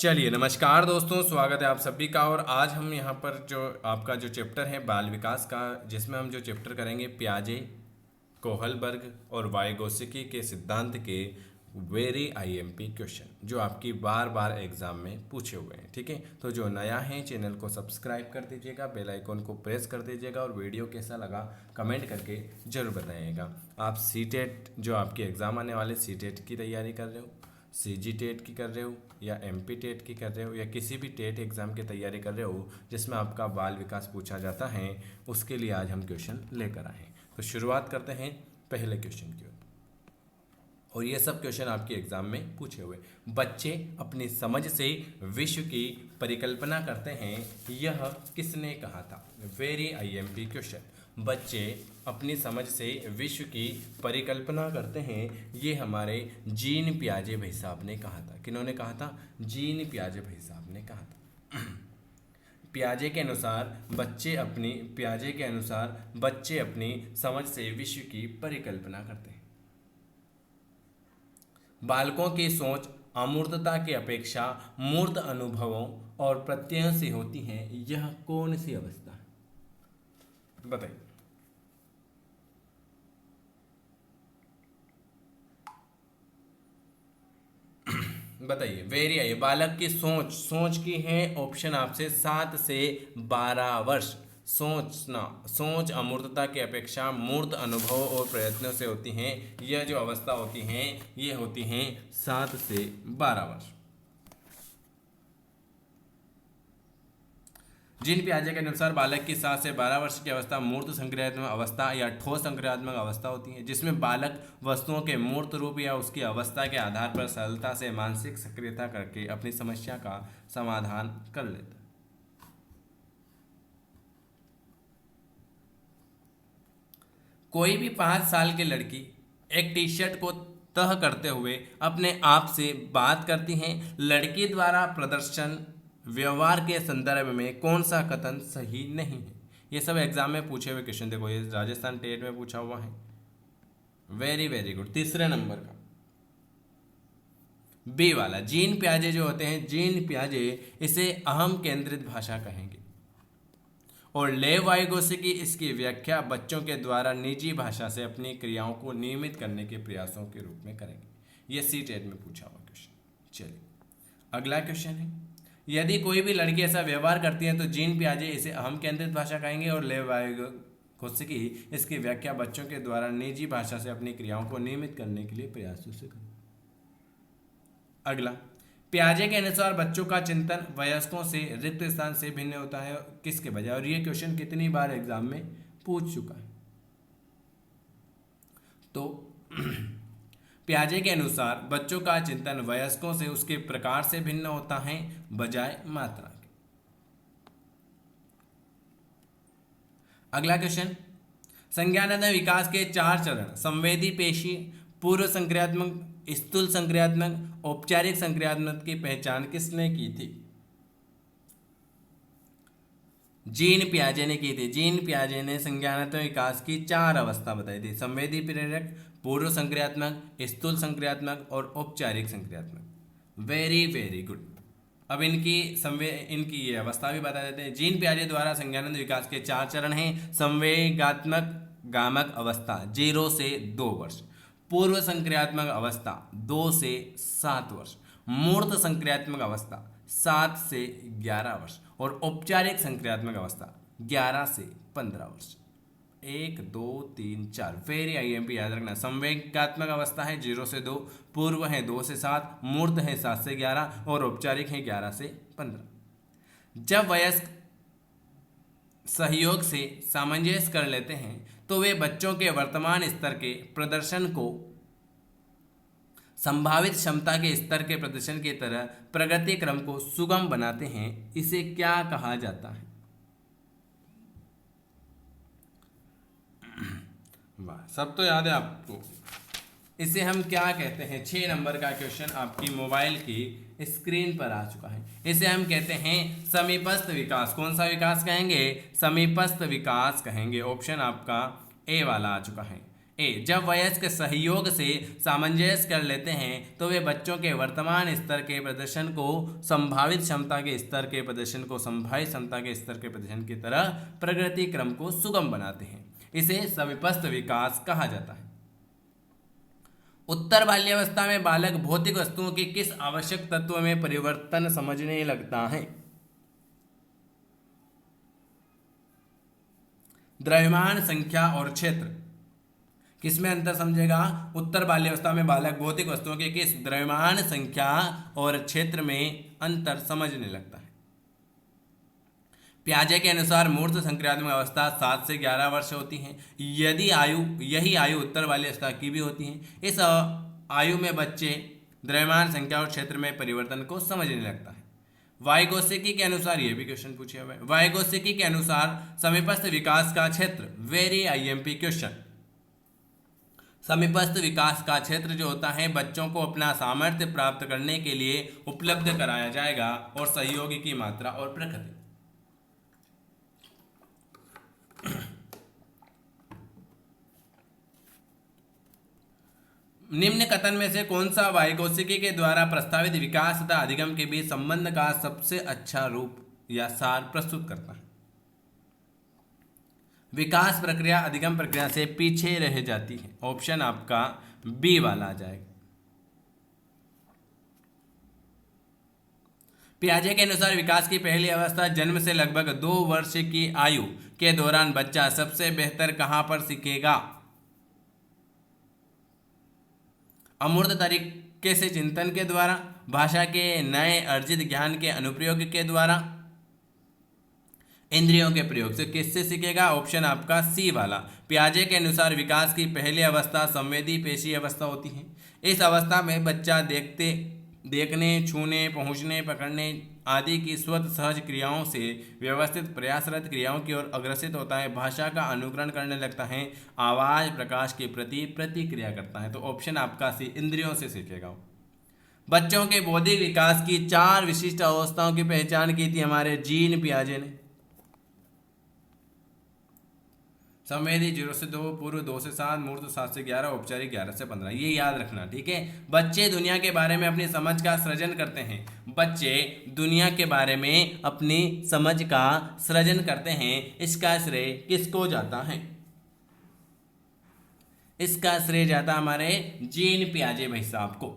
चलिए नमस्कार दोस्तों, स्वागत है आप सभी का। और आज हम यहाँ पर जो आपका जो चैप्टर है बाल विकास का, जिसमें हम जो चैप्टर करेंगे पियाजे, कोहलबर्ग और वाइगोत्स्की के सिद्धांत के वेरी आईएमपी क्वेश्चन जो आपकी बार बार एग्जाम में पूछे हुए हैं। ठीक है, तो जो नया है चैनल को सब्सक्राइब कर दीजिएगा, बेल आइकन को प्रेस कर दीजिएगा और वीडियो कैसा लगा कमेंट करके जरूर बताइएगा। आप सीटेट जो आपके एग्ज़ाम आने वाले सीटेट की तैयारी कर रहे हो, सीजी टेट की कर रहे हो या एमपी टेट की कर रहे हो या किसी भी टेट एग्ज़ाम की तैयारी कर रहे हो जिसमें आपका बाल विकास पूछा जाता है, उसके लिए आज हम क्वेश्चन लेकर आए हैं। तो शुरुआत करते हैं पहले क्वेश्चन की ओर। और ये सब क्वेश्चन आपके एग्जाम में पूछे हुए। बच्चे अपनी समझ से विश्व की परिकल्पना करते हैं, यह किसने कहा था? Very IMP question. बच्चे अपनी समझ से विश्व की परिकल्पना करते हैं, ये हमारे जीन पियाजे भाई साहब ने कहा था। किन्होंने कहा था? जीन पियाजे भाई साहब ने कहा था। पियाजे के अनुसार बच्चे अपनी समझ से विश्व की परिकल्पना करते हैं। बालकों की सोच अमूर्तता की अपेक्षा मूर्त अनुभवों और प्रत्ययों से होती है, यह कौन सी अवस्था है? बताइए। बताइए। वेरी आइए। बालक की सोच की है ऑप्शन आपसे 7 से 12 वर्ष। सोच अमूर्तता की अपेक्षा मूर्त अनुभव और प्रयत्नों से होती हैं। यह जो अवस्था होती हैं ये होती हैं 7 से 12 वर्ष। जीन पियाजे के अनुसार बालक की 7 से 12 वर्ष की अवस्था मूर्त संक्रियात्मक अवस्था या ठोस संक्रियात्मक अवस्था होती है, जिसमें बालक वस्तुओं के मूर्त रूप या उसकी अवस्था के आधार पर सरलता से मानसिक सक्रियता करके अपनी समस्या का समाधान कर लेता है। कोई भी 5 साल की लड़की एक टी शर्ट को तह करते हुए अपने आप से बात करती है। लड़की द्वारा प्रदर्शन व्यवहार के संदर्भ में कौन सा कथन सही नहीं है? ये सब एग्जाम में पूछे हुए क्वेश्चन। देखो, ये राजस्थान टेट में पूछा हुआ है। Very very good. तीसरे नंबर का बी वाला, जीन पियाजे जो होते हैं, जीन पियाजे इसे अहम केंद्रित भाषा कहेंगे। और लेव वाइगोत्स्की इसकी व्याख्या बच्चों के द्वारा निजी भाषा से अपनी क्रियाओं को नियमित करने के प्रयासों के रूप में करेंगे। ये सी टेट में पूछा हुआ क्वेश्चन। चलिए अगला क्वेश्चन है, यदि कोई भी लड़की ऐसा व्यवहार करती है तो जीन पियाजे इसे अहम केंद्रित भाषा कहेंगे और लेव वाइगोत्स्की इसकी व्याख्या बच्चों के द्वारा निजी भाषा से अपनी क्रियाओं को नियमित करने के लिए प्रयासों से करेंगे। अगला, पियाजे के अनुसार बच्चों का चिंतन वयस्कों से रिक्त स्थान से भिन्न होता है किसके बजाय? और ये क्वेश्चन कितनी बार एग्जाम में पूछ चुका है। तो पियाजे के अनुसार बच्चों का चिंतन वयस्कों से उसके प्रकार से भिन्न होता है बजाय मात्रा के। अगला क्वेश्चन, संज्ञानात्मक विकास के 4 चरण संवेदी पेशी, पूर्व संक्रियात्मक, स्थूल संक्रियात्मक, औपचारिक संक्रियात्मक की पहचान किसने की थी? जीन पियाजे ने की थी। जीन पियाजे ने संज्ञानात्मक विकास की 4 अवस्था बताई थी: संवेदी प्रेरक, पूर्व संक्रियात्मक, स्थूल संक्रियात्मक और औपचारिक संक्रियात्मक। Very very good. अब इनकी ये अवस्था भी बता देते हैं। जीन पियाजे द्वारा संज्ञानात्मक विकास के 4 चरण हैं: संवेगात्मक गामक अवस्था 0 से 2 वर्ष, पूर्व संक्रियात्मक अवस्था 2 से 7 वर्ष, मूर्त संक्रियात्मक अवस्था 7 से 11 वर्ष और औपचारिक संक्रियात्मक अवस्था 11 से 15 वर्ष। 1 2 3 4। वेरी आईएमपी याद रखना। संवेगात्मक अवस्था है 0 से 2, पूर्व है 2 से 7, मूर्त है 7 से 11 और औपचारिक है 11 से 15। जब वयस्क सहयोग से सामंजस्य कर लेते हैं तो वे बच्चों के वर्तमान स्तर के प्रदर्शन को संभावित क्षमता के स्तर के प्रदर्शन की तरह प्रगति क्रम को सुगम बनाते हैं। इसे क्या कहा जाता है? वाह, सब तो याद है आपको। इसे हम क्या कहते हैं? 6 नंबर का क्वेश्चन आपकी मोबाइल की स्क्रीन पर आ चुका है। इसे हम कहते हैं समीपस्थ विकास। कौन सा विकास कहेंगे? समीपस्थ विकास कहेंगे। ऑप्शन आपका ए वाला आ चुका है। जब वयस्क सहयोग से सामंजस्य कर लेते हैं तो वे बच्चों के वर्तमान स्तर के प्रदर्शन को संभावित क्षमता के स्तर के प्रदर्शन को संभावित क्षमता के स्तर के प्रदर्शन की तरह प्रगति क्रम को सुगम बनाते हैं। इसे सविपस्त विकास कहा जाता है। उत्तर बाल्यावस्था में बालक भौतिक वस्तुओं की किस आवश्यक तत्व में परिवर्तन समझने लगता है? द्रव्यमान, संख्या और क्षेत्र। किसमें अंतर समझेगा? उत्तर बाल्यावस्था में बालक भौतिक वस्तुओं के किस द्रव्यमान, संख्या और क्षेत्र में अंतर समझने लगता है। पियाजे के अनुसार मूर्त संक्रियात्मक अवस्था 7 से 11 वर्ष होती है। यही आयु उत्तर बाल्यावस्था की भी होती है। इस आयु में बच्चे द्रव्यमान, संख्या और क्षेत्र में परिवर्तन को समझने लगता है। वाइगोत्स्की के अनुसार, ये भी क्वेश्चन पूछे हुए, वाइगोत्स्की के अनुसार समीपस्थ विकास का क्षेत्र, वेरी आईएमपी क्वेश्चन। समीपस्थ विकास का क्षेत्र जो होता है बच्चों को अपना सामर्थ्य प्राप्त करने के लिए उपलब्ध कराया जाएगा और सहयोगी की मात्रा और प्रकृति। निम्न कथन में से कौन सा वाइगोत्स्की के द्वारा प्रस्तावित विकास तथा अधिगम के बीच संबंध का सबसे अच्छा रूप या सार प्रस्तुत करता है? विकास प्रक्रिया अधिगम प्रक्रिया से पीछे रह जाती है। ऑप्शन आपका बी वाला आ जाएगा। पियाजे के अनुसार विकास की पहली अवस्था जन्म से लगभग 2 वर्ष की आयु के दौरान बच्चा सबसे बेहतर कहां पर सीखेगा? अमूर्त तरीके से चिंतन के द्वारा, भाषा के नए अर्जित ज्ञान के अनुप्रयोग के द्वारा, इंद्रियों के प्रयोग से। किससे सीखेगा? ऑप्शन आपका सी वाला। पियाजे के अनुसार विकास की पहली अवस्था संवेदी पेशी अवस्था होती है। इस अवस्था में बच्चा देखने, छूने, पहुंचने, पकड़ने आदि की स्वतः सहज क्रियाओं से व्यवस्थित प्रयासरत क्रियाओं की ओर अग्रसित होता है। भाषा का अनुकरण करने लगता है, आवाज, प्रकाश के प्रति प्रतिक्रिया करता है। तो ऑप्शन आपका सी, इंद्रियों से सीखेगा। बच्चों के बौद्धिक विकास की 4 विशिष्ट अवस्थाओं की पहचान की थी हमारे जीन पियाजे ने। संवेदी 0 से 2, पूर्व 2 से 7, मूर्त 7 से 11, औपचारिक 11 से 15। ये याद रखना, ठीक है। बच्चे दुनिया के बारे में अपनी समझ का सृजन करते हैं। बच्चे दुनिया के बारे में अपनी समझ का सृजन करते हैं। इसका श्रेय किसको जाता है? इसका श्रेय जाता हमारे जीन पियाजे भाई साहब को।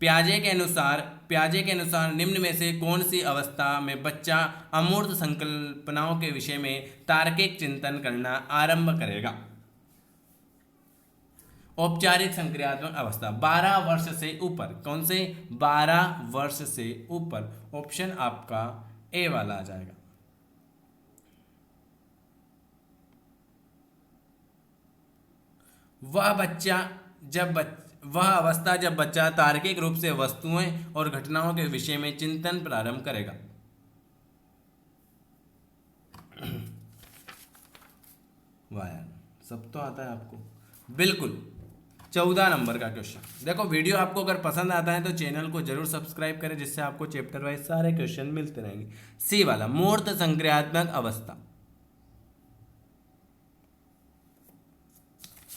पियाजे के अनुसार निम्न में से कौन सी अवस्था में बच्चा अमूर्त संकल्पनाओं के विषय में तार्किक चिंतन करना आरंभ करेगा? औपचारिक संक्रियात्मक अवस्था 12 वर्ष से ऊपर। कौन से? 12 वर्ष से ऊपर। ऑप्शन आपका ए वाला आ जाएगा। वह अवस्था जब बच्चा तार्किक रूप से वस्तुएं और घटनाओं के विषय में चिंतन प्रारंभ करेगा। वाह यार, सब तो आता है आपको। बिल्कुल 14 नंबर का क्वेश्चन। देखो, वीडियो आपको अगर पसंद आता है तो चैनल को जरूर सब्सक्राइब करें, जिससे आपको चैप्टर वाइज सारे क्वेश्चन मिलते रहेंगे। सी वाला, मूर्त संक्रियात्मक अवस्था।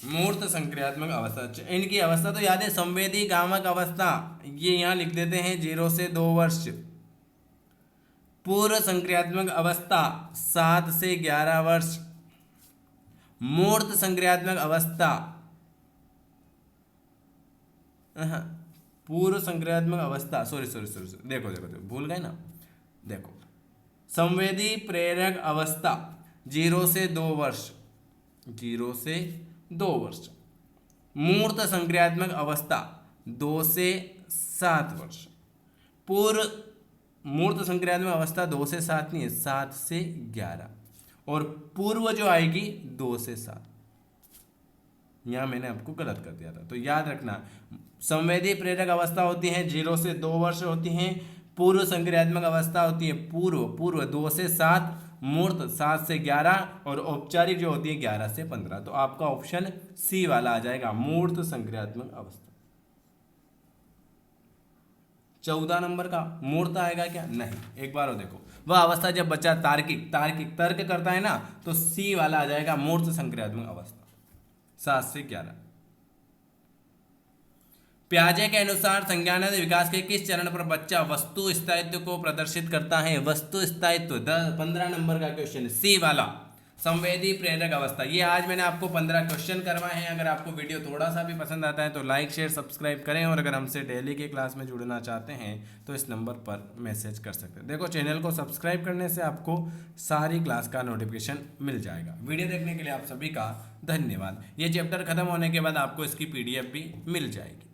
मूर्त संक्रियात्मक अवस्था, इनकी अवस्था तो याद है, संवेदी गामक अवस्था, ये यहां लिख देते हैं 0 से 2 वर्ष। पूर्व संक्रियात्मक अवस्था 7 से 11 वर्ष। मूर्त संक्रियात्मक अवस्था, पूर्व संक्रियात्मक अवस्था, सॉरी, देखो भूल गए ना। देखो, संवेदी प्रेरक अवस्था 0 से 2 वर्ष, 0 से 2 वर्ष। मूर्त संक्रियात्मक अवस्था 2 से 7 वर्ष। पूर्व मूर्त संक्रियात्मक अवस्था 2 से 7 नहीं है, 7 से 11, और पूर्व जो आएगी 2 से 7। यहां मैंने आपको गलत कर दिया था, तो याद रखना। संवेदी प्रेरक अवस्था होती है 0 से 2 वर्ष होती हैं। पूर्व संक्रियात्मक अवस्था होती है पूर्व 2 से 7, मूर्त 7 से 11, और औपचारिक जो होती है 11 से 15। तो आपका ऑप्शन सी वाला आ जाएगा, मूर्त संक्रियात्मक अवस्था। 14 नंबर का मूर्त आएगा क्या? नहीं। एक बार और देखो, वह अवस्था जब बच्चा तार्किक तर्क करता है ना, तो सी वाला आ जाएगा, मूर्त संक्रियात्मक अवस्था। 7 से 11। पियाजे के अनुसार संज्ञानात्मक विकास के किस चरण पर बच्चा वस्तु स्थायित्व को प्रदर्शित करता है? वस्तु स्थायित्व 15 नंबर का क्वेश्चन, सी वाला, संवेदी प्रेरक अवस्था। ये आज मैंने आपको 15 क्वेश्चन करवाए हैं। अगर आपको वीडियो थोड़ा सा भी पसंद आता है तो लाइक शेयर सब्सक्राइब करें, और अगर हमसे डेली के क्लास में जुड़ना चाहते हैं तो इस नंबर पर मैसेज कर सकते हैं। देखो, चैनल को सब्सक्राइब करने से आपको सारी क्लास का नोटिफिकेशन मिल जाएगा। वीडियो देखने के लिए आप सभी का धन्यवाद। ये चैप्टर खत्म होने के बाद आपको इसकी PDF भी मिल जाएगी।